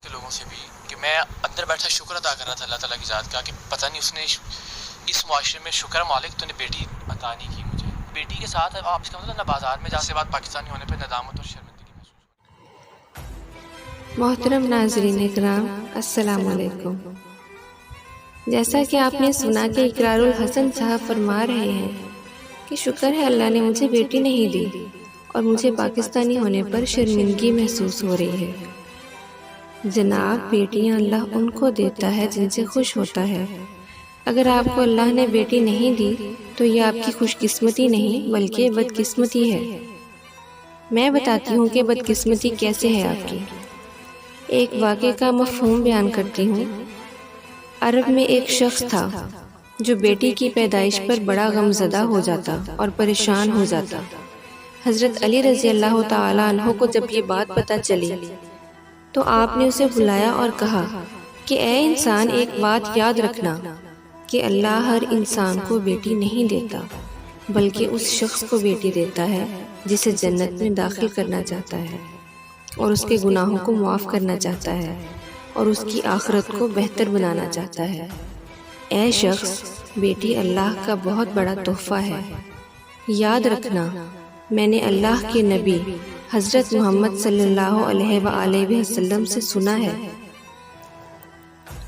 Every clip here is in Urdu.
کے لوگوں سے بھی کہ میں اندر بیٹھا شکر ادا کر رہا تھا اللہ تعالیٰ کی ذات کا کہ پتہ نہیں اس نے اس معاشرے میں شکر مالک تو نے بیٹی عطا نہیں کی مجھے. بیٹی کے ساتھ آپ اس کا مطلب نہ بازار میں جا سے بعد پاکستانی ہونے پہ ندامت اور شرمندگی محسوس ہوتی. محترم ناظرین اکرام، السلام علیکم. جیسا کہ آپ نے سنا کہ اقرار الحسن صاحب فرما رہے ہیں کہ شکر ہے اللہ نے مجھے بیٹی نہیں دی اور مجھے پاکستانی ہونے پر شرمندگی محسوس ہو رہی ہے. جناب، بیٹیاں اللہ ان کو دیتا ہے جن سے خوش ہوتا ہے. اگر آپ کو اللہ نے بیٹی نہیں دی تو یہ آپ کی خوش قسمتی نہیں بلکہ بدقسمتی ہے. میں بتاتی ہوں کہ بدقسمتی کیسے ہے آپ کی. ایک واقعے کا مفہوم بیان کرتی ہوں. عرب میں ایک شخص تھا جو بیٹی کی پیدائش پر بڑا غمزدہ ہو جاتا اور پریشان ہو جاتا. حضرت علی رضی اللہ تعالیٰ عنہ کو جب یہ بات پتہ چلی تو آپ نے اسے بلایا اور کہا کہ اے انسان، ایک بات یاد رکھنا کہ اللہ ہر انسان کو بیٹی نہیں دیتا بلکہ اس شخص کو بیٹی دیتا ہے جسے جنت میں داخل کرنا چاہتا ہے اور اس کے گناہوں کو معاف کرنا چاہتا ہے اور اس کی آخرت کو بہتر بنانا چاہتا ہے. اے شخص، بیٹی اللہ کا بہت بڑا تحفہ ہے. یاد رکھنا، میں نے اللہ کے نبی حضرت محمد صلی اللہ علیہ وآلہ وسلم سے سنا ہے.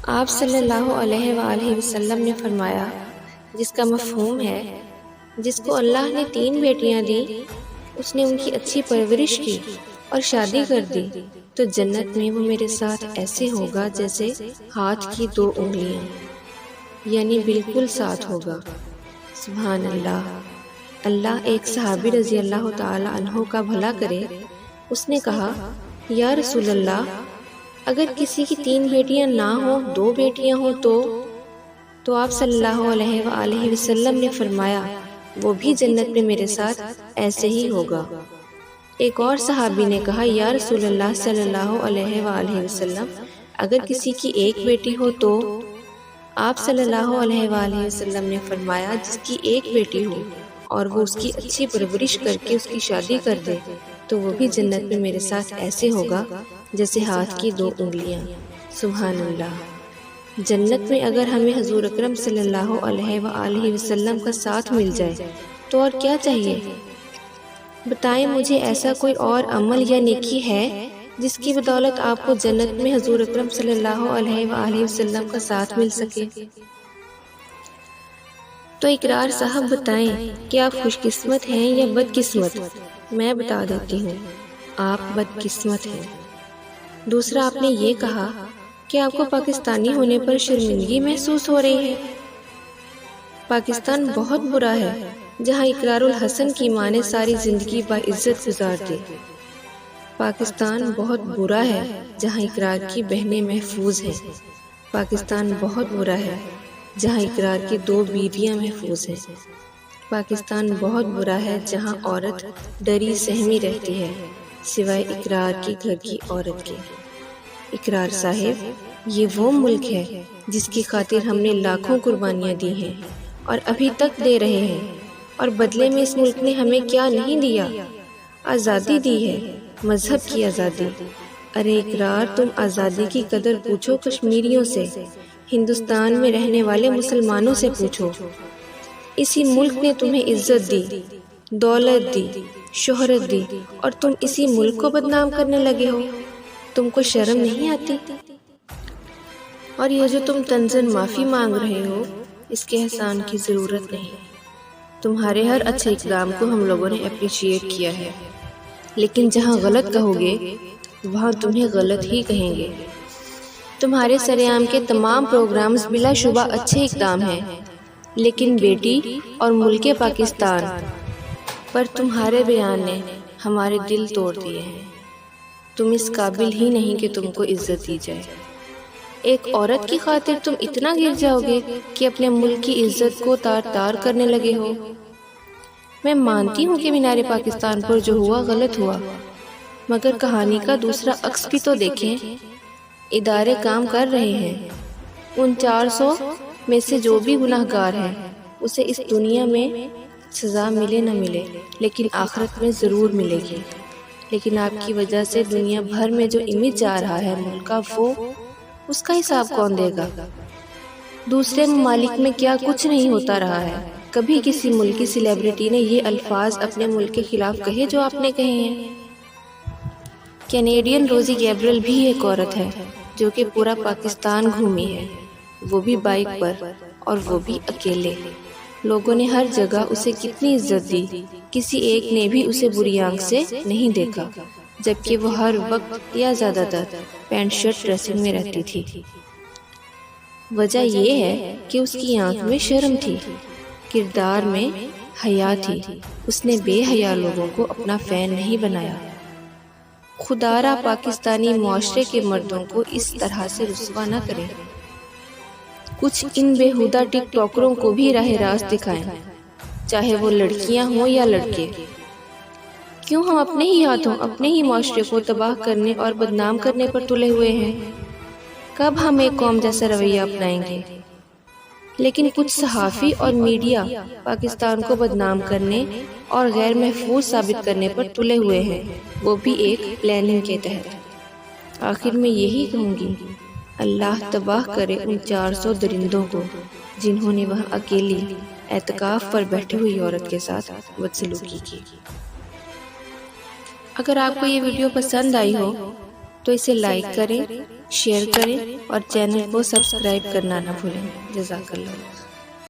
آپ صلی اللہ علیہ وآلہ وسلم نے فرمایا، جس کا مفہوم ہے جس کو اللہ نے 3 بیٹیاں دی، اس نے ان کی اچھی پرورش کی اور شادی کر دی تو جنت میں وہ میرے ساتھ ایسے ہوگا جیسے ہاتھ کی 2 انگلیاں، یعنی بالکل ساتھ ہوگا. سبحان اللہ. اللہ ایک صحابی رضی اللہ تعالی عنہ کا بھلا کرے. اس نے کہا، یا رسول اللہ، اگر کسی کی 3 بیٹیاں نہ ہوں، 2 بیٹیاں ہوں تو آپ صلی اللہ علیہ وآلہ وسلم نے فرمایا وہ بھی جنت میں میرے ساتھ ایسے ہی ہوگا. ایک اور صحابی نے کہا، یا رسول اللہ صلی اللہ علیہ وآلہ وسلم، اگر کسی کی 1 بیٹی ہو تو آپ صلی اللہ علیہ وآلہ وسلم نے فرمایا جس کی 1 بیٹی ہو اور وہ اس کی اچھی پرورش کر کے اس کی شادی کر دے تو وہ بھی جنت میں میرے ساتھ ایسے ہوگا جیسے ہاتھ کی 2 انگلیاں. سبحان اللہ. جنت میں اگر ہمیں حضور اکرم صلی اللہ علیہ وآلہ وسلم کا ساتھ مل جائے تو اور کیا چاہیے؟ بتائیں مجھے ایسا کوئی اور عمل یا نیکی ہے جس کی بدولت آپ کو جنت میں حضور اکرم صلی اللہ علیہ وآلہ وسلم کا ساتھ مل سکے؟ تو اقرار صاحب بتائیں کہ آپ خوش قسمت ہیں یا بدقسمت؟ میں بتا دیتی ہوں، آپ بدقسمت ہیں. دوسرا، آپ نے یہ کہا کہ آپ کو پاکستانی ہونے پر شرمندگی محسوس ہو رہی ہے. پاکستان بہت برا ہے جہاں اقرار الحسن کی ماں نے ساری زندگی باعزت گزار دی. پاکستان بہت برا ہے جہاں اقرار کی بہنیں محفوظ ہیں. پاکستان بہت برا ہے جہاں اقرار کی 2 بیویاں محفوظ ہیں. پاکستان بہت برا ہے جہاں عورت ڈری سہمی رہتی ہے سوائے اقرار کی گھر کی عورت کے. اقرار صاحب، یہ وہ ملک ہے جس کی خاطر ہم نے لاکھوں قربانیاں دی ہیں اور ابھی تک دے رہے ہیں، اور بدلے میں اس ملک نے ہمیں کیا نہیں دیا؟ آزادی دی ہے، مذہب کی آزادی. ارے اقرار، تم آزادی کی قدر پوچھو کشمیریوں سے، ہندوستان میں رہنے والے مسلمانوں سے پوچھو. اسی ملک نے تمہیں عزت دی، دولت دی، شہرت دی، اور تم اسی ملک کو بدنام کرنے لگے ہو. تم کو شرم نہیں آتی؟ اور یہ جو تم طنزاً معافی مانگ رہے ہو، اس کے احسان کی ضرورت نہیں. تمہارے ہر اچھے اقدام کو ہم لوگوں نے اپریشیٹ کیا ہے، لیکن جہاں غلط کہو گے وہاں تمہیں غلط ہی کہیں گے. تمہارے سرعام کے تمام پروگرامز بلا شبہ اچھے اقدام ہیں، لیکن بیٹی اور ملک پاکستان پر تمہارے بیان نے ہمارے دل توڑ دیے ہیں. تم اس قابل ہی نہیں کہ تم کو عزت دی جائے. ایک عورت کی خاطر تم اتنا گر جاؤ گے کہ اپنے ملک کی عزت کو تار تار کرنے لگے ہو. میں مانتی ہوں کہ مینار پاکستان پر جو ہوا غلط ہوا، مگر کہانی کا دوسرا عکس بھی تو دیکھیں. ادارے کام کر رہے ہیں. ان 400 میں سے جو بھی گناہ گار ہے اسے اس دنیا میں سزا ملے نہ ملے لیکن آخرت میں ضرور ملے گی. لیکن آپ کی وجہ سے دنیا بھر میں جو امیج جا رہا ہے ملک کا، وہ اس کا حساب کون دے گا؟ دوسرے ممالک میں کیا کچھ نہیں ہوتا رہا ہے؟ کبھی کسی ملک کی سیلیبریٹی نے یہ الفاظ اپنے ملک کے خلاف کہے جو آپ نے کہے ہیں؟ کینیڈین روزی گیبریل بھی ایک عورت ہے جو کہ پورا پاکستان گھومی ہے، وہ بھی بائک پر، اور وہ بھی اکیلے۔ لوگوں نے ہر جگہ اسے کتنی عزت دی، کسی ایک نے بھی اسے بری آنکھ سے نہیں دیکھا، جبکہ وہ ہر وقت یا زیادہ تر پینٹ شرٹ ڈریسنگ میں رہتی تھی۔ وجہ یہ ہے کہ اس کی آنکھ میں شرم تھی، کردار میں حیا تھی۔ اس نے بے حیا لوگوں کو اپنا فین نہیں بنایا۔ خدا را پاکستانی معاشرے کے مردوں کو اس طرح سے رسوا نہ کرے۔ کچھ ان بیہودہ ٹک ٹاکروں کو بھی راہ راست دکھائیں، چاہے وہ لڑکیاں ہوں یا لڑکے۔ کیوں ہم اپنے ہی ہاتھوں اپنے ہی معاشرے کو تباہ کرنے اور بدنام کرنے پر تلے ہوئے ہیں؟ کب ہم ایک قوم جیسا رویہ اپنائیں گے؟ لیکن کچھ صحافی اور میڈیا پاکستان کو بدنام کرنے اور غیر محفوظ ثابت کرنے پر تلے ہوئے ہیں، وہ بھی ایک پلاننگ کے تحت۔ آخر میں یہی کہوں گی، اللہ تباہ کرے ان 400 درندوں کو جنہوں نے وہاں اکیلی اعتکاف پر بیٹھی ہوئی عورت کے ساتھ بدسلوکی کی۔ اگر آپ کو یہ ویڈیو پسند آئی ہو تو اسے لائک کریں، شیئر کریں اور چینل کو سبسکرائب کرنا نہ بھولیں۔ جزاک اللہ۔